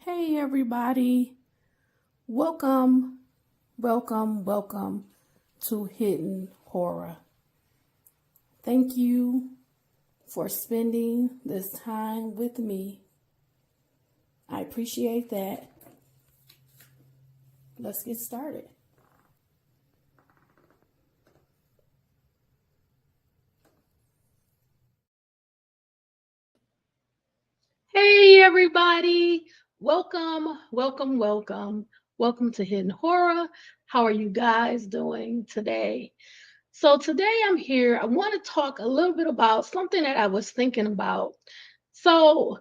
Hey everybody, welcome, welcome to Hidden Horror. Thank you for spending this time with me. I appreciate that. Let's get started. Hey everybody, welcome to Hidden Horror. How are you guys doing today? So today I'm here. I want to talk a little bit about something that I was thinking about. So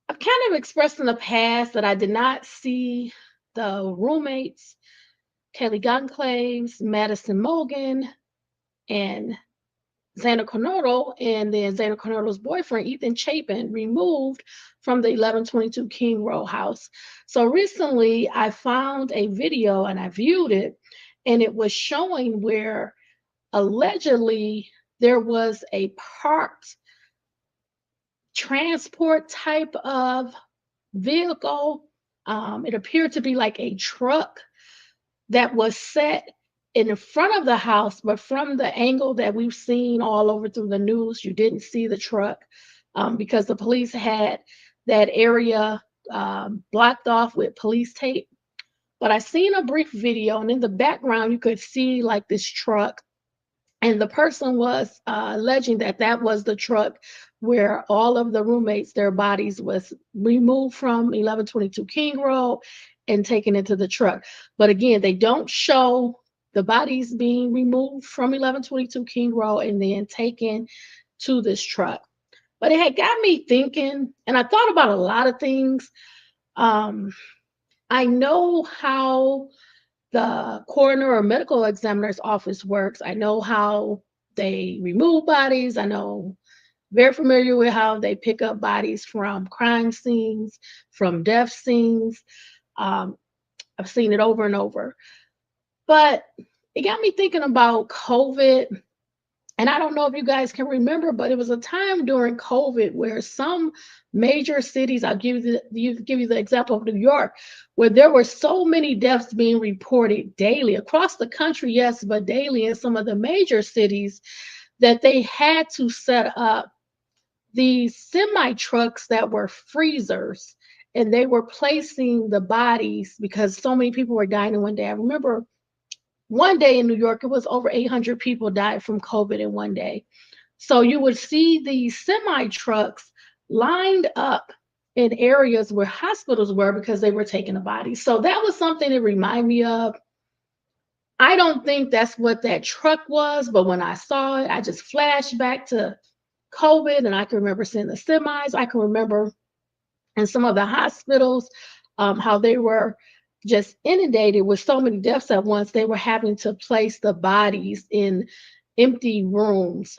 I've kind of expressed in the past that I did not see the roommates, Kelly Goncalves, Madison Mogan, and Xander Conordo, and then Xander Conordo's boyfriend, Ethan Chapin, removed from the 1122 King Row house. So recently I found a video and I viewed it, and it was showing where allegedly there was a parked transport type of vehicle. It appeared to be like a truck that was set in front of the house, but from the angle that we've seen all over through the news, you didn't see the truck because the police had that area blocked off with police tape. But I seen a brief video, and in the background, you could see like this truck, and the person was alleging that that was the truck where all of the roommates, their bodies was removed from 1122 King Road and taken into the truck. But again, they don't show the bodies being removed from 1122 King Road and then taken to this truck. But it had got me thinking, and I thought about a lot of things. Um, I know how the coroner or medical examiner's office works. I know how they remove bodies. I know very familiar with how they pick up bodies from crime scenes, from death scenes. Um, I've seen it over and over. But it got me thinking about COVID. And I don't know if you guys can remember, but it was a time during COVID where some major cities, I'll give you the example of New York, where there were so many deaths being reported daily across the country, yes, but daily in some of the major cities, that they had to set up these semi trucks that were freezers, and they were placing the bodies because so many people were dying in one day. I remember one day in New York, it was over 800 people died from COVID in one day. So you would see these semi trucks lined up in areas where hospitals were because they were taking the bodies. So that was something to remind me of. I don't think that's what that truck was, but when I saw it, I just flashed back to COVID, and I can remember seeing the semis. I can remember in some of the hospitals how they were just inundated with so many deaths at once. They were having to place the bodies in empty rooms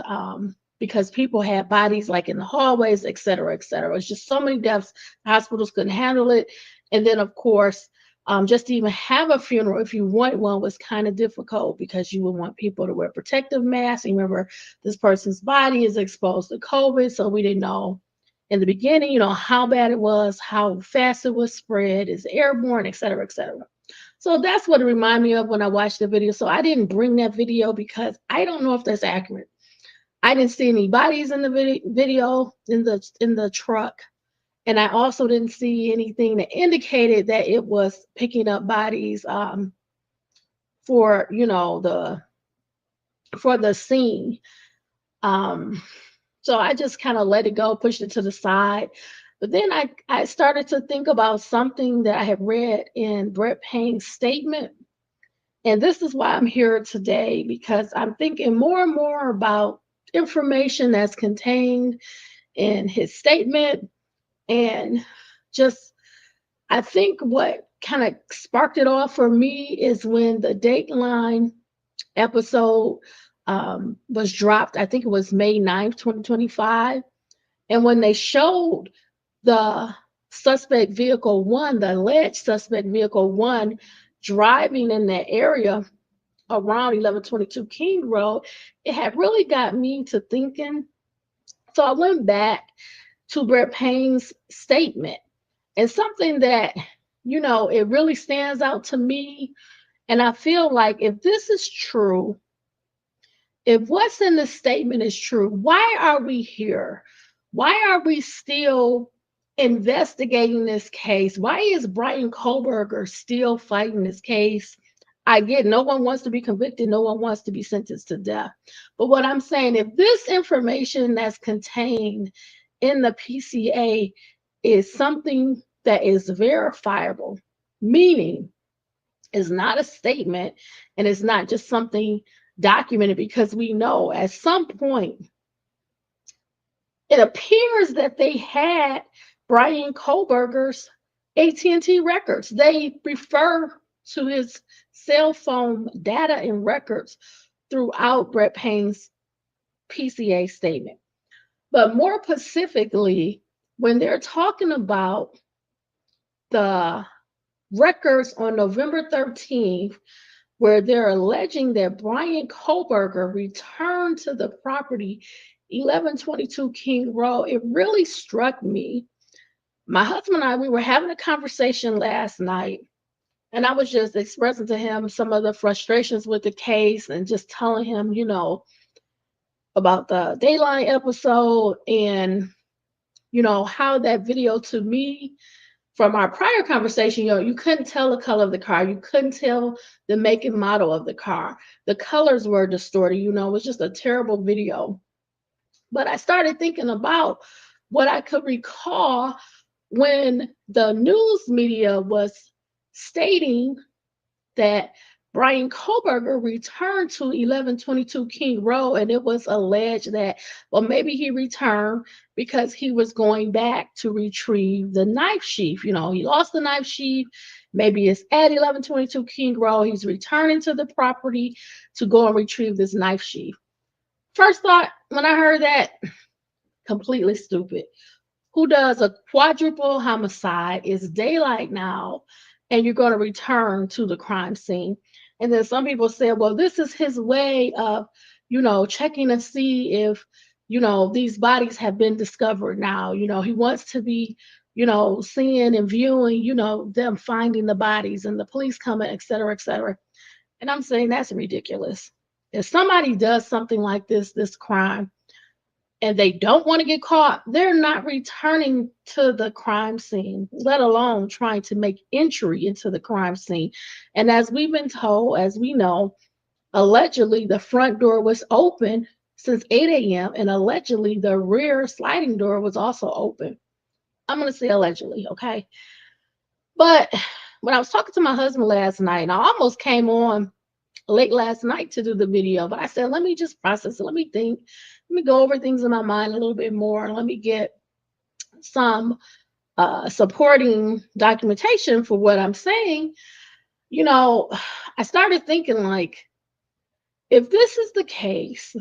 because people had bodies like in the hallways, et cetera, et cetera. It's just so many deaths. Hospitals couldn't handle it. And then, of course, just to even have a funeral, if you want one, was kind of difficult because you would want people to wear protective masks. And remember, this person's body is exposed to COVID, so we didn't know in the beginning, how bad it was, how fast it was spread, is airborne, et cetera, et cetera. So that's what it reminded me of when I watched the video. So I didn't bring that video because I don't know if that's accurate. I didn't see any bodies in the video in the truck, and I also didn't see anything that indicated that it was picking up bodies for the scene. Um, so I just kind of let it go, pushed it to the side. But then I started to think about something that I had read in Brett Payne's statement. And this is why I'm here today, because I'm thinking more and more about information that's contained in his statement. And just, I think what kind of sparked it off for me is when the Dateline episode was dropped. I think it was May 9th, 2025. And when they showed the suspect vehicle one, the alleged suspect vehicle one, driving in that area around 1122 King Road, it had really got me to thinking. So I went back to Brett Payne's statement, And something that, it really stands out to me. And I feel like if this is true, if what's in the statement is true, why are we here? Why are we still investigating this case? Why is Bryan Kohberger still fighting this case? I get no one wants to be convicted, no one wants to be sentenced to death. But what I'm saying, if this information that's contained in the PCA is something that is verifiable, meaning it's not a statement and it's not just something documented, because we know at some point it appears that they had Bryan Kohberger's AT&T records. They refer to his cell phone data and records throughout Brett Payne's PCA statement. But more specifically, when they're talking about the records on November 13th, where they're alleging that Bryan Kohberger returned to the property 1122 King Road, it really struck me. My husband and I, we were having a conversation last night, and I was just expressing to him some of the frustrations with the case and just telling him, about the Dayline episode and, how that video to me from our prior conversation, you couldn't tell the color of the car. You couldn't tell the make and model of the car. The colors were distorted. It was just a terrible video. But I started thinking about what I could recall when the news media was stating that Bryan Kohberger returned to 1122 King Road, and it was alleged that, well, maybe he returned because he was going back to retrieve the knife sheath. He lost the knife sheath. Maybe it's at 1122 King Road. He's returning to the property to go and retrieve this knife sheath. First thought when I heard that, completely stupid. Who does a quadruple homicide? It's daylight now, and you're going to return to the crime scene. And then some people said, well, this is his way of, checking to see if, these bodies have been discovered now. He wants to be, seeing and viewing, them finding the bodies and the police coming, et cetera, et cetera. And I'm saying that's ridiculous. If somebody does something like this crime, and they don't want to get caught, they're not returning to the crime scene, let alone trying to make entry into the crime scene. And as we've been told, as we know, allegedly the front door was open since 8 a.m. and allegedly the rear sliding door was also open. I'm going to say allegedly, okay? But when I was talking to my husband last night, and I almost came on late last night to do the video, but I said, let me just process it. Let me think. Let me go over things in my mind a little bit more. Let me get some supporting documentation for what I'm saying. I started thinking, like, if this is the case,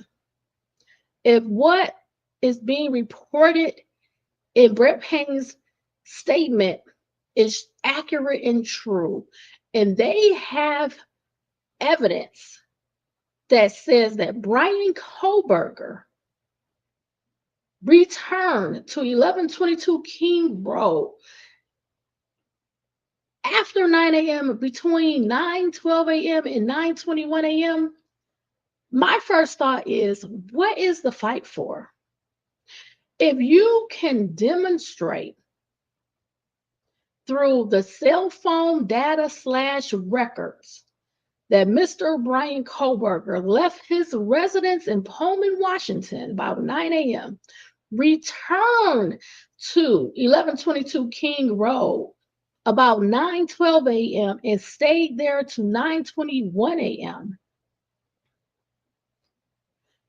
if what is being reported in Brett Payne's statement is accurate and true, and they have evidence that says that Bryan Kohberger returned to 1122 King Road after 9 a.m., between 9:12 a.m. and 9:21 a.m., my first thought is, what is the fight for? If you can demonstrate through the cell phone data / records that Mr. Bryan Kohberger left his residence in Pullman, Washington about 9 a.m., returned to 1122 King Road about 9:12 a.m. and stayed there to 9:21 a.m.,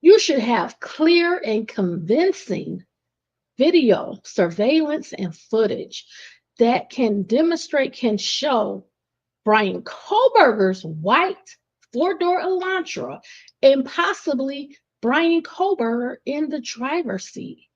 you should have clear and convincing video, surveillance, and footage that can demonstrate, can show Bryan Kohberger's white 4-door Elantra and possibly Bryan Kohberger in the driver's seat.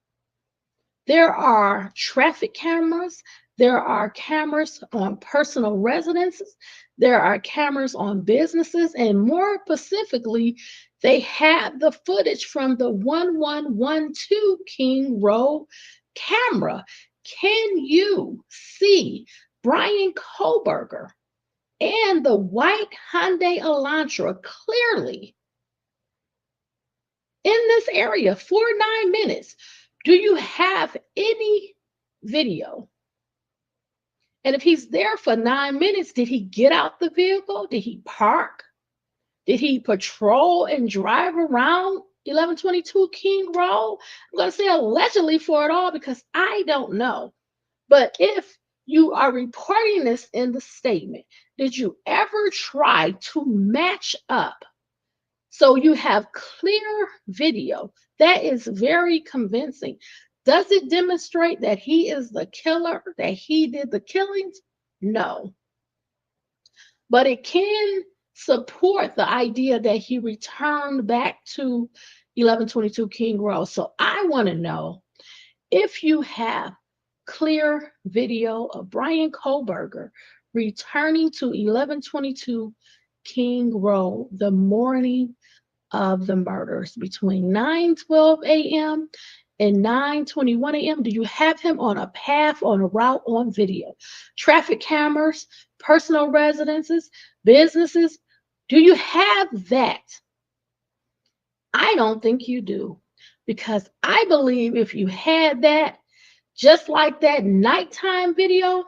There are traffic cameras. There are cameras on personal residences. There are cameras on businesses. And more specifically, they have the footage from the 1112 King Road camera. Can you see Bryan Kohberger and the white Hyundai Elantra clearly in this area for 9 minutes? Do you have any video? And if he's there for 9 minutes, did he get out the vehicle? Did he park? Did he patrol and drive around 1122 King Road? I'm going to say allegedly for it all because I don't know. But if you are reporting this in the statement, did you ever try to match up so you have clear video that is very convincing? Does it demonstrate that he is the killer, that he did the killings? No. But it can support the idea that he returned back to 1122 King Road. So I want to know if you have clear video of Bryan Kohberger returning to 1122 King Road the morning of the murders between 9:12 a.m. and 9:21 a.m. Do you have him on a path, on a route, on video? Traffic cameras, personal residences, businesses. Do you have that? I don't think you do, because I believe if you had that, just like that nighttime video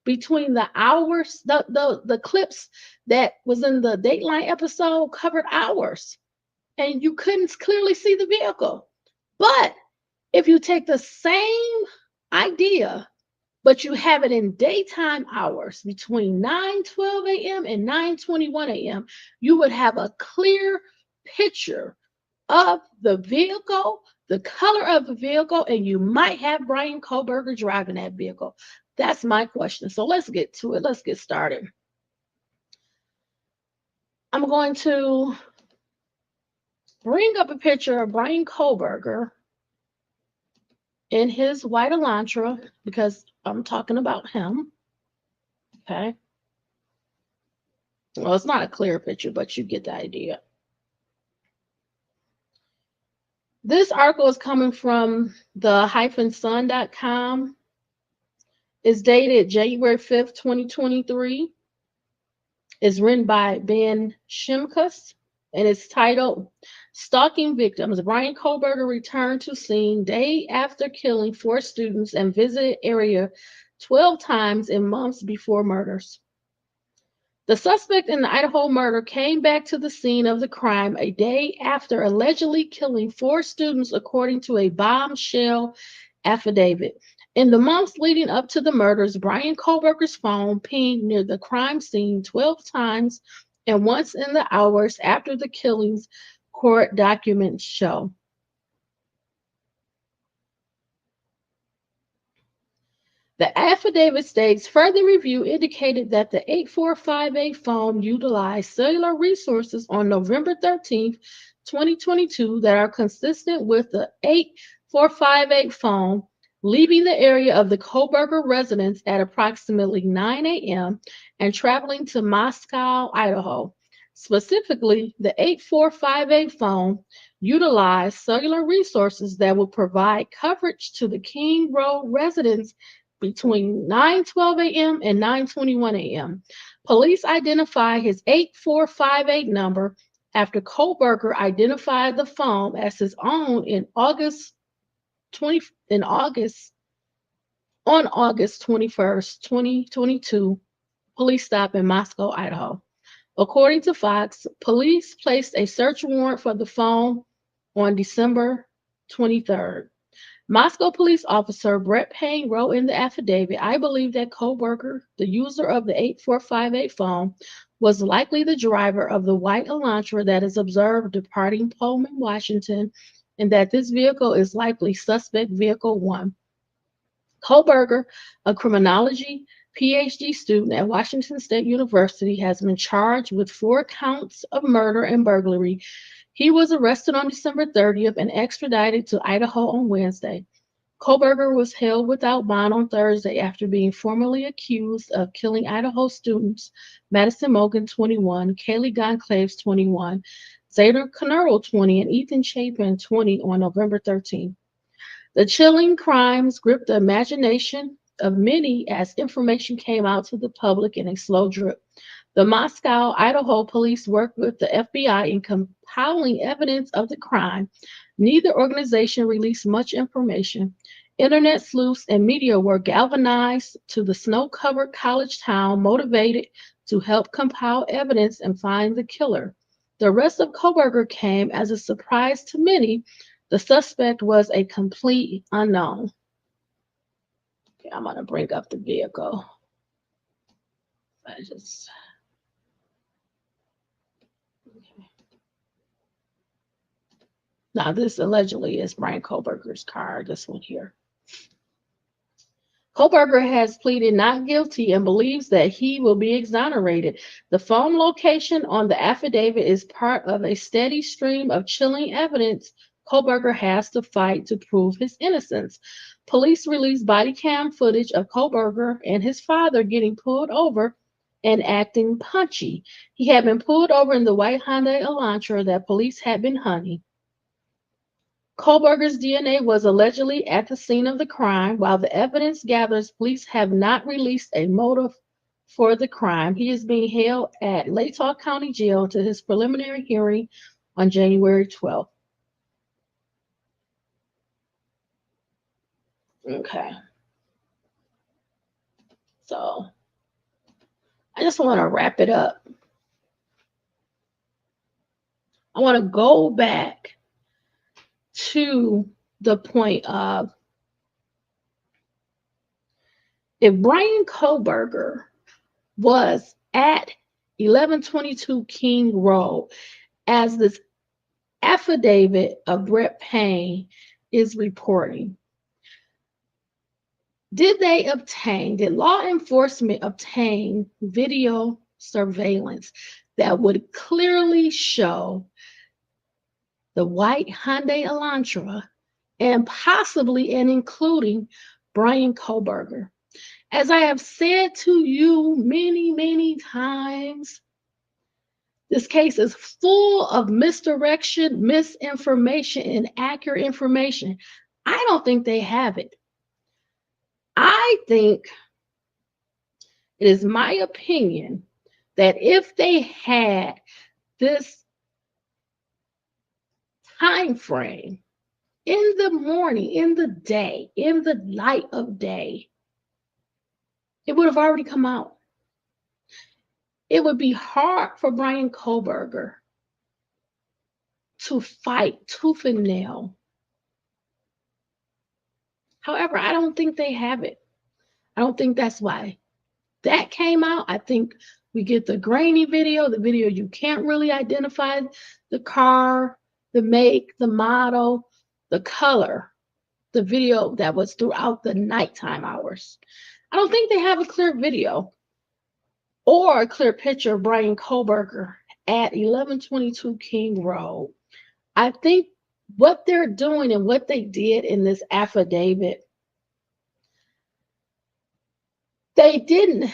between the hours, the clips that was in the Dateline episode covered hours, and you couldn't clearly see the vehicle. But if you take the same idea, but you have it in daytime hours between 9:12 a.m. and 9:21 a.m., you would have a clear picture of the vehicle, the color of the vehicle, and you might have Bryan Kohberger driving that vehicle. That's my question. So let's get to it. Let's get started. I'm going to bring up a picture of Bryan Kohberger in his white Elantra because I'm talking about him. Okay. Well, it's not a clear picture, but you get the idea. This article is coming from the-sun.com. It's dated January 5th, 2023. It's written by Ben Shimkus, and it's titled Stalking Victims. Bryan Kohberger returned to scene day after killing 4 students and visited area 12 times in months before murders. The suspect in the Idaho murder came back to the scene of the crime a day after allegedly killing 4 students, according to a bombshell affidavit. In the months leading up to the murders, Bryan Kohberger's phone pinged near the crime scene 12 times and once in the hours after the killings, court documents show. The affidavit states further review indicated that the 8458 phone utilized cellular resources on November 13th, 2022 that are consistent with the 8458 phone leaving the area of the Kohberger residence at approximately 9 a.m. and traveling to Moscow, Idaho. Specifically, the 8458 phone utilized cellular resources that will provide coverage to the King Road residents between 9:12 a.m. and 9:21 a.m. Police identified his 8458 number after Kohberger identified the phone as his own on August 21st, 2022, police stop in Moscow, Idaho. According to Fox, police placed a search warrant for the phone on December 23rd. Moscow police officer Brett Payne wrote in the affidavit, I believe that Kohberger, the user of the 8458 phone, was likely the driver of the white Elantra that is observed departing Pullman, Washington, and that this vehicle is likely suspect vehicle 1. Kohberger, a criminology PhD student at Washington State University, has been charged with 4 counts of murder and burglary. He was arrested on December 30th and extradited to Idaho on Wednesday. Kohberger was held without bond on Thursday after being formally accused of killing Idaho students Madison Mogan, 21, Kaylee Gonclaves, 21, Xander Connerl, 20, and Ethan Chapin, 20, on November 13th. The chilling crimes gripped the imagination of many as information came out to the public in a slow drip. The Moscow, Idaho police worked with the FBI in compiling evidence of the crime. Neither organization released much information. Internet sleuths and media were galvanized to the snow covered college town, motivated to help compile evidence and find the killer. The arrest of Kohberger came as a surprise to many. The suspect was a complete unknown. Okay, I'm going to bring up the vehicle. Now, this allegedly is Bryan Kohberger's car, this one here. Kohberger has pleaded not guilty and believes that he will be exonerated. The phone location on the affidavit is part of a steady stream of chilling evidence Kohberger has to fight to prove his innocence. Police released body cam footage of Kohberger and his father getting pulled over and acting punchy. He had been pulled over in the white Hyundai Elantra that police had been hunting. Kohberger's DNA was allegedly at the scene of the crime. While the evidence gathers, police have not released a motive for the crime. He is being held at Latah County Jail to his preliminary hearing on January 12th. Okay. So I just want to wrap it up. I want to go back to the point of if Bryan Kohberger was at 1122 King Road, as this affidavit of Brett Payne is reporting, did law enforcement obtain video surveillance that would clearly show the white Hyundai Elantra and possibly and including Bryan Kohberger? As I have said to you many, many times, this case is full of misdirection, misinformation, and inaccurate information. I don't think they have it. I think it is my opinion that if they had this time frame in the morning, in the day, in the light of day, it would have already come out. It would be hard for Bryan Kohberger to fight tooth and nail. However, I don't think they have it. I don't think that's why that came out. I think we get the grainy video, the video you can't really identify the car, the make, the model, the color, the video that was throughout the nighttime hours. I don't think they have a clear video or a clear picture of Bryan Kohberger at 1122 King Road. I think what they're doing and what they did in this affidavit, they didn't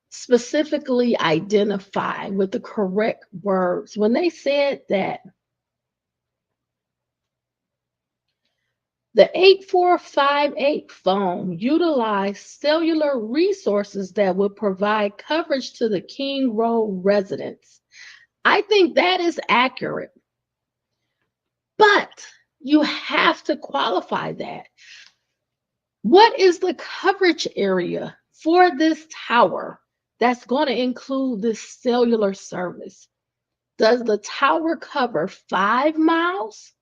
specifically identify with the correct words. When they said that the 8458 phone utilized cellular resources that would provide coverage to the King Road residents, I think that is accurate. But you have to qualify that. What is the coverage area for this tower that's going to include this cellular service? Does the tower cover 5 miles?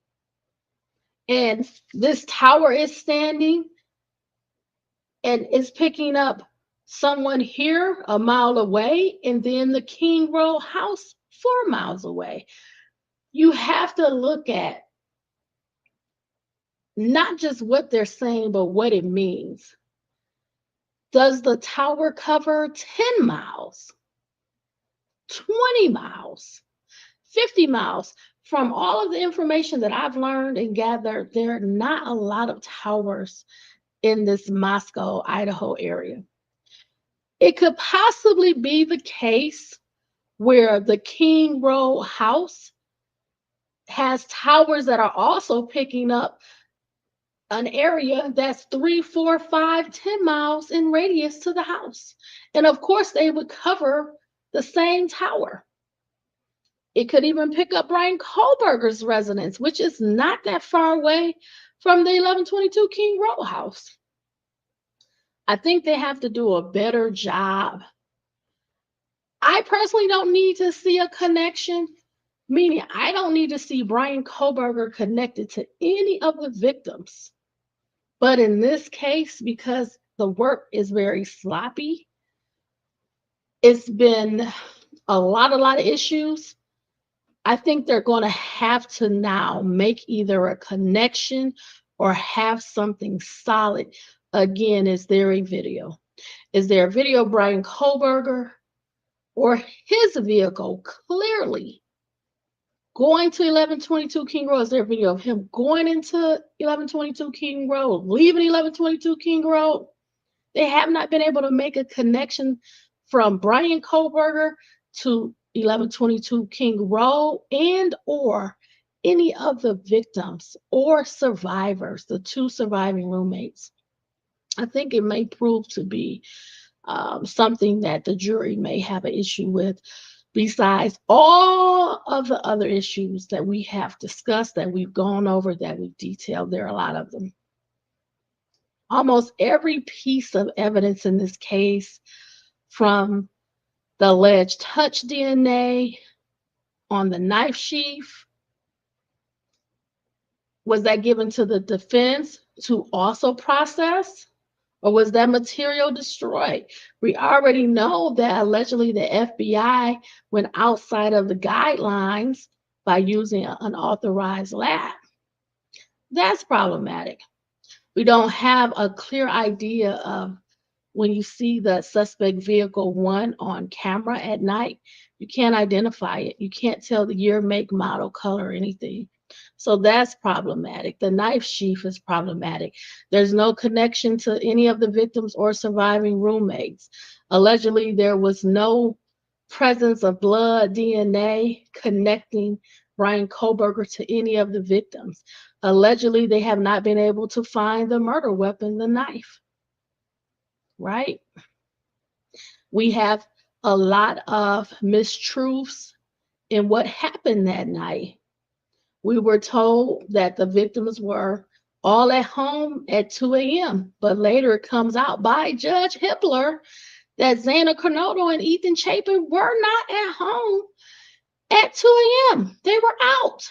And this tower is standing and is picking up someone here a mile away, and then the King Road house 4 miles away. You have to look at not just what they're saying, but what it means. Does the tower cover 10 miles, 20 miles, 50 miles? From all of the information that I've learned and gathered, there are not a lot of towers in this Moscow, Idaho area. It could possibly be the case where the King Road house has towers that are also picking up an area that's 3, 4, 5, 10 miles in radius to the house. And of course, they would cover the same tower. It could even pick up Bryan Kohberger's residence, which is not that far away from the 1122 King Road house. I think they have to do a better job. I personally don't need to see a connection, meaning I don't need to see Bryan Kohberger connected to any of the victims. But in this case, because the work is very sloppy, it's been a lot of issues. I think they're going to have to now make either a connection or have something solid. Again, is there a video? Is there a video of Bryan Kohberger or his vehicle clearly going to 1122 King Road? Is there a video of him going into 1122 King Road, leaving 1122 King Road? They have not been able to make a connection from Bryan Kohberger to 1122 King Road and or any of the victims or survivors, the 2 surviving roommates. I think it may prove to be something that the jury may have an issue with, besides all of the other issues that we have discussed, that we've gone over, that we've detailed. There are a lot of them. Almost every piece of evidence in this case, from the alleged touch DNA on the knife sheath, was that given to the defense to also process? Or was that material destroyed? We already know that allegedly the FBI went outside of the guidelines by using an unauthorized lab. That's problematic. We don't have a clear idea of when you see the suspect vehicle 1 on camera at night, you can't identify it. You can't tell the year, make, model, color, or anything. So that's problematic. The knife sheath is problematic. There's no connection to any of the victims or surviving roommates. Allegedly, there was no presence of blood, DNA connecting Bryan Kohberger to any of the victims. Allegedly, they have not been able to find the murder weapon, the knife. Right? We have a lot of mistruths in what happened that night. We were told that the victims were all at home at 2 a.m., but later it comes out by Judge Hippler that Zana Cornoto and Ethan Chapin were not at home at 2 a.m. They were out.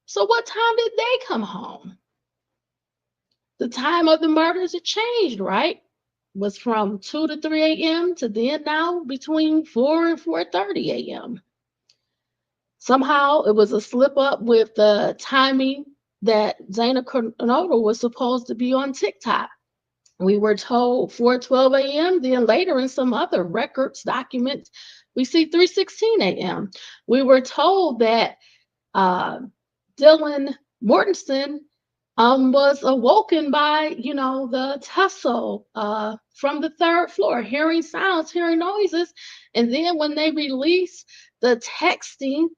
So what time did they come home? The time of the murders, it changed, right? Was from 2 to 3 a.m. to then now between 4 and 4:30 a.m. Somehow it was a slip up with the timing that Zana Cornoto was supposed to be on TikTok. We were told 4:12 a.m. Then later in some other records, documents, we see 3:16 a.m. We were told that Dylan Mortensen was awoken by, the tussle from the 3rd floor, hearing sounds, hearing noises. And then when they released the texting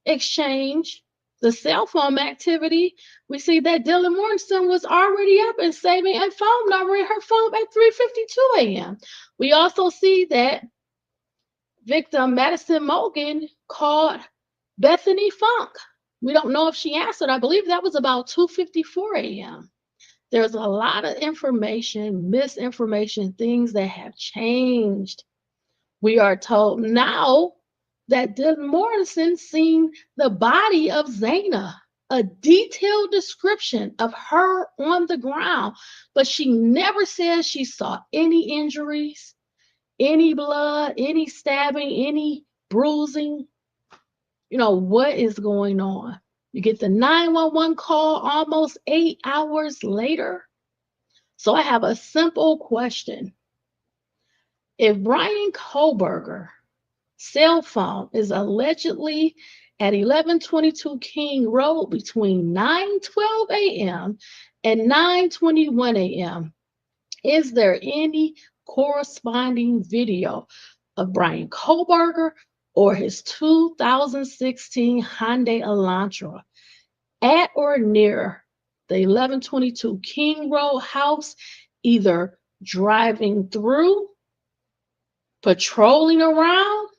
exchange, the cell phone activity, we see that Dylan Mortensen was already up and saving a phone number in her phone at 3:52 a.m. We also see that victim Madison Mogan called Bethany Funk. We don't know if she answered. I believe that was about 2:54 a.m. There's a lot of information, misinformation, things that have changed. We are told now that Dylan Morrison seen the body of Zana, a detailed description of her on the ground, but she never says she saw any injuries, any blood, any stabbing, any bruising. What is going on? You get the 911 call almost 8 hours later. So I have a simple question. If Bryan Kohberger cell phone is allegedly at 1122 King Road between 9:12 a.m. and 9:21 a.m., is there any corresponding video of Bryan Kohberger or his 2016 Hyundai Elantra at or near the 1122 King Road house, either driving through, patrolling around,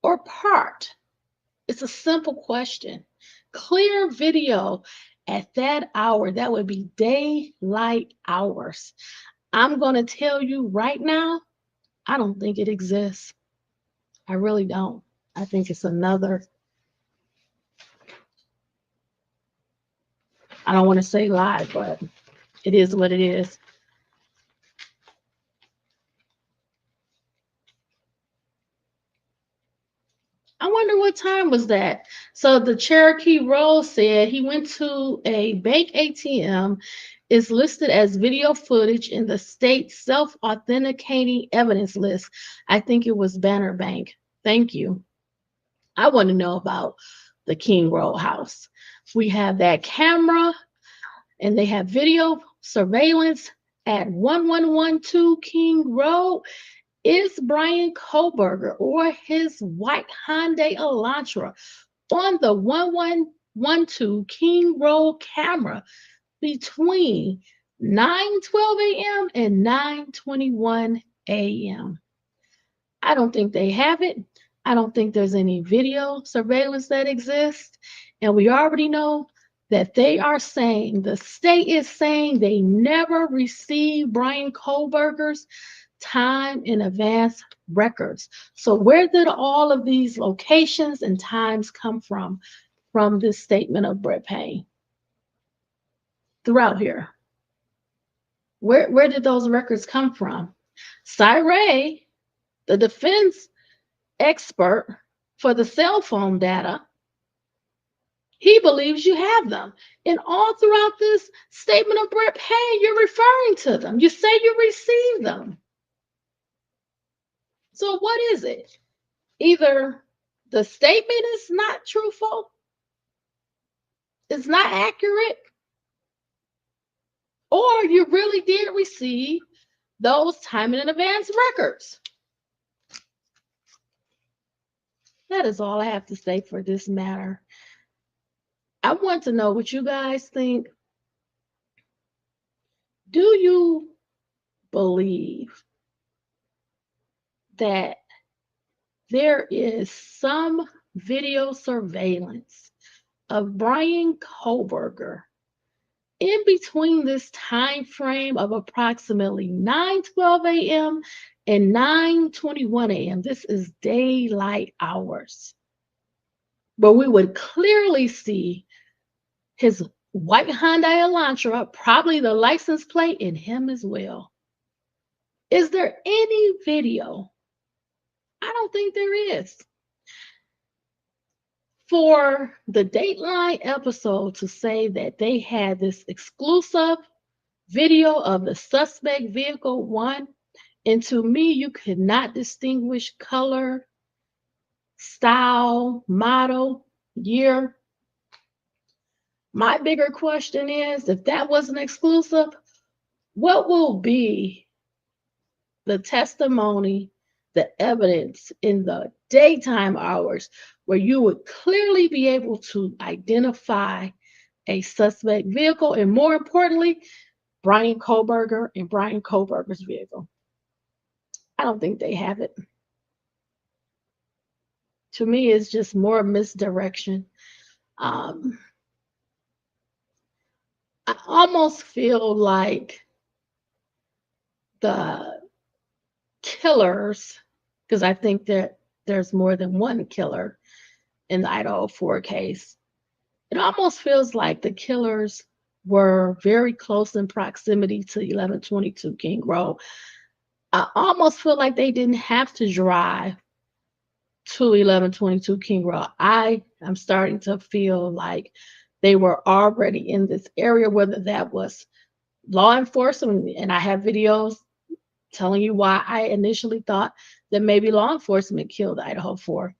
or parked? It's a simple question. Clear video at that hour, that would be daylight hours. I'm going to tell you right now, I don't think it exists. I really don't. I think it's another, I don't want to say lie, but it is what it is. I wonder what time was that. So the Cherokee Rose said he went to a bank ATM, is listed as video footage in the state self-authenticating evidence list. I think it was Banner Bank. Thank you. I want to know about the King Road house. We have that camera and they have video surveillance at 1112 King Road. Is Bryan Kohberger or his white Hyundai Elantra on the 1112 King Road camera between 9:12 a.m. and 9:21 a.m.? I don't think they have it. I don't think there's any video surveillance that exists. And we already know that they are saying, the state is saying they never received Bryan Kohberger's time in advance records. So where did all of these locations and times come from this statement of Brett Payne throughout here? Where did those records come from? Cyray, the defense expert for the cell phone data, he believes you have them. And all throughout this statement of Brett Payne, you're referring to them. You say you received them. So what is it? Either the statement is not truthful, it's not accurate, or you really did receive those time in advance records. That is all I have to say for this matter. I want to know what you guys think. Do you believe that there is some video surveillance of Bryan Kohberger in between this time frame of approximately 9:12 a.m. and 9:21 a.m.? This is daylight hours, but we would clearly see his white Hyundai Elantra, probably the license plate, in him as well. Is there any video? I don't think there is. For the Dateline episode to say that they had this exclusive video of the suspect vehicle one, and to me, you could not distinguish color, style, model, year. My bigger question is, if that wasn't exclusive, what will be the testimony, the evidence in the daytime hours where you would clearly be able to identify a suspect vehicle, and more importantly, Bryan Kohberger and Bryan Kohberger's vehicle? I don't think they have it. To me, it's just more misdirection. I almost feel like the killers, because I think that there's more than one killer in the Idaho 4 case. It almost feels like the killers were very close in proximity to 1122 King Road. I almost feel like they didn't have to drive to 1122 King Road. I am starting to feel like they were already in this area, whether that was law enforcement, and I have videos telling you why I initially thought that maybe law enforcement killed Idaho 4.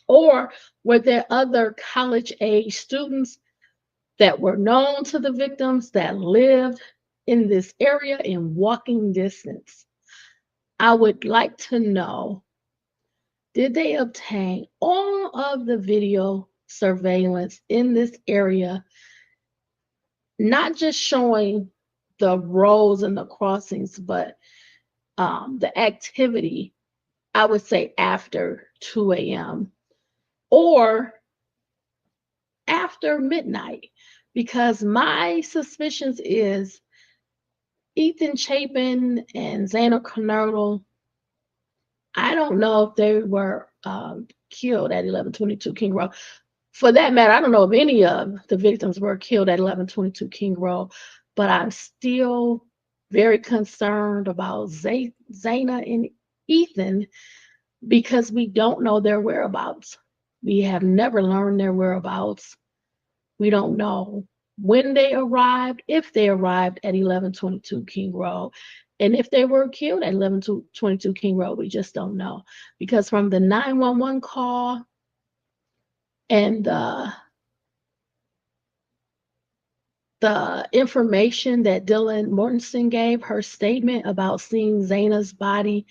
Or were there other college-age students that were known to the victims that lived in this area in walking distance? I would like to know, did they obtain all of the video surveillance in this area not just showing the roads and the crossings, but the activity, I would say after 2 a.m. or after midnight, because my suspicions is Ethan Chapin and Zana Kernodle. I don't know if they were killed at 1122 King Road. For that matter, I don't know if any of the victims were killed at 1122 King Road, but I'm still very concerned about Zana and Ethan because we don't know their whereabouts. We have never learned their whereabouts. We don't know when they arrived, if they arrived at 1122 King Road, and if they were killed at 1122 King Road. We just don't know because from the 911 call and the information that Dylan Mortensen gave, her statement about seeing Zana's body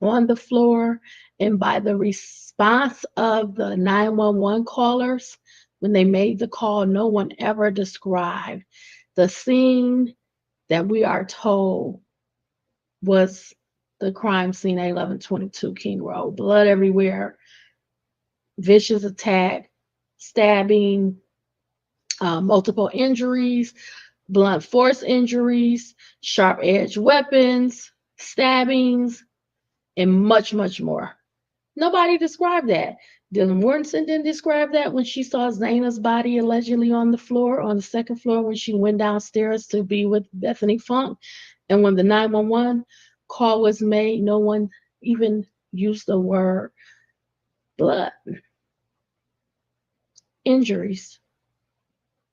on the floor, and by the response of the 911 callers, when they made the call, no one ever described the scene that we are told was the crime scene at 1122 King Road. Blood everywhere, vicious attack, stabbing, multiple injuries, blunt force injuries, sharp edged weapons, stabbings, and much, much more. Nobody described that. Dylan Mortensen didn't describe that when she saw Zana's body allegedly on the floor, on the second floor, when she went downstairs to be with Bethany Funk. And when the 911 call was made, no one even used the word blood, injuries,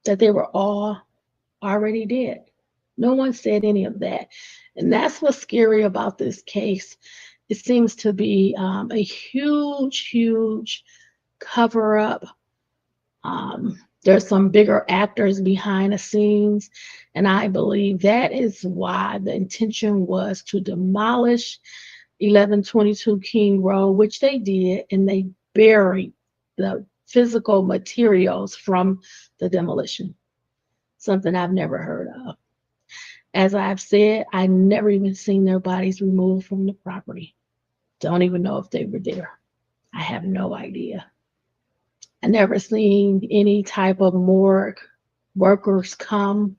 that they were all already dead. No one said any of that. And that's what's scary about this case. It seems to be a huge, huge cover up. There's some bigger actors behind the scenes. And I believe that is why the intention was to demolish 1122 King Road, which they did, and they buried the physical materials from the demolition. Something I've never heard of. As I've said, I never even seen their bodies removed from the property. Don't even know if they were there. I have no idea. I never seen any type of morgue workers come,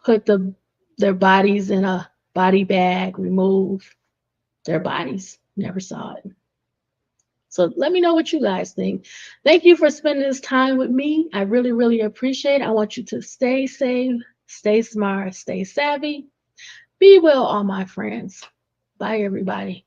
put their bodies in a body bag, remove their bodies. Never saw it. So let me know what you guys think. Thank you for spending this time with me. I really, really appreciate it. I want you to stay safe, stay smart, stay savvy. Be well, all my friends. Bye, everybody.